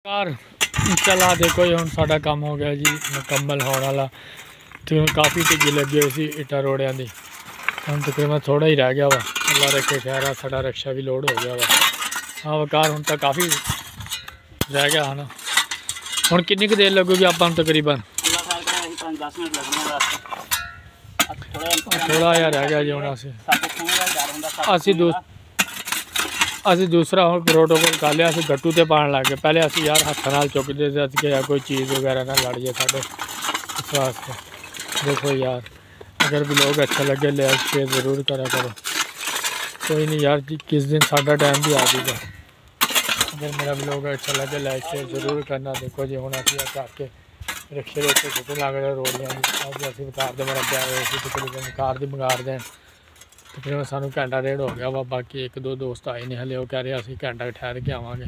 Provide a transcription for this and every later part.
यार चला देखो जी हुण साडा काम हो गया जी मुकम्मल होने वाला। तो काफ़ी टिक्की लगी हुई सी इटा रोड़ियां दी, हम तकरीबन थोड़ा ही रह गया वा। अल्लाह रखे खैर साडा रिक्शा भी लोड हो गया वा। हाँ वकार हुण तक काफ़ी रह गया है ना। हुण कितनी देर लगेगी आपां तकरीबन? थोड़ा जिहा रह गया जी हुण असी दूसरा हम प्रोटोकॉल कर लिया। असी गट्टू ते पान लग गए। पहले असी यार हत्थ नाल चुकदे सी कि कोई चीज़ वगैरह ना लड़ जाए साढ़े इस वास्ते। देखो यार अगर भी लोग अच्छा लगे लाइक शेयर ज़रूर करा करो। कोई नहीं यार किस दिन साडा टाइम भी आ जाएगा। अगर मेरा ब्लॉग अच्छा लगे लाइक शेयर ज़रूर करना। देखो जी हुण असी करके रिक्शे के उत्ते सुट्टन लग रहे रोड़ियां असी वकार दे मेरा प्यार तकरीबन वकार दी मंगार दें। तकरीबन सानू घंटा डेढ़ हो गया वा। बाकी एक दो दोस्त आए नहीं हले, वो कह रहे असी घंटा ठहर के आवांगे।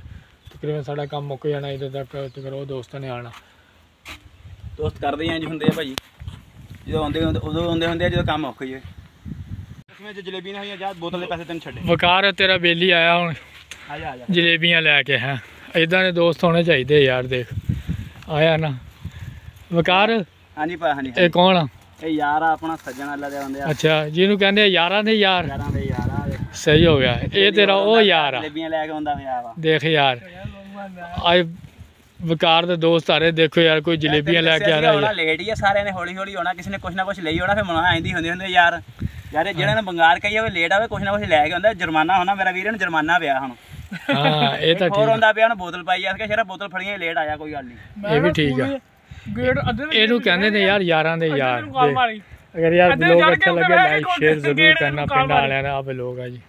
तकरीबन साडा काम मुक जाना इधर तक वो दोस्तों ने आना। दोस्त करदे इंज हुंदे आ भाई, जो आंदे उदों आंदे हुंदे जो काम मुक जाए। इसमें जो जलेबी ना होई जा बोतल दे पैसे तैनूं छड्डे। वकार तेरा बेली आया हुण जलेबियां लैके हैं। इदां दे दोस्त होने चाहिए यार। देख आया ना वकार। हाँ जी हाँ जी। ये कौन आ? यार अपना सज्जन अल्लाह दे बंदे। अच्छा जिन्हों कहते यारां दे यार। सही हो गया ये तेरा ओ यार आ। देख यार आज वकार दे दोस्त आ रहे। देखो यार कोई जलेबियां लेके आ रहा है। लेट ही है सारे ने हौली हौली होना, किसी ने कुछ ना कुछ ले होना। फिर मना आंदी हुंदी हुंदी यार यार जेड़ा ने बंगार कही होवे लेट आवे कुछ ना कुछ लेके आंदा। जुर्माना होना मेरा वीर ने जुर्माना पिया हुण। हां ये तो ठीक है। और आंदा पिया ना बोतल पाई यार शरा बोतल फड़ियां लेट आया कोई गल नहीं। ये भी ठीक है। ਇਹਨੂੰ ਕਹਿੰਦੇ ਨੇ ਯਾਰ ਯਾਰਾਂ ਦੇ ਯਾਰ। ਅਗਰ ਯਾਰ ਵਲੌਗ अच्छा लगे लाइक शेयर जरूर करना। पिंड वालियां दा आ वलॉग है जी।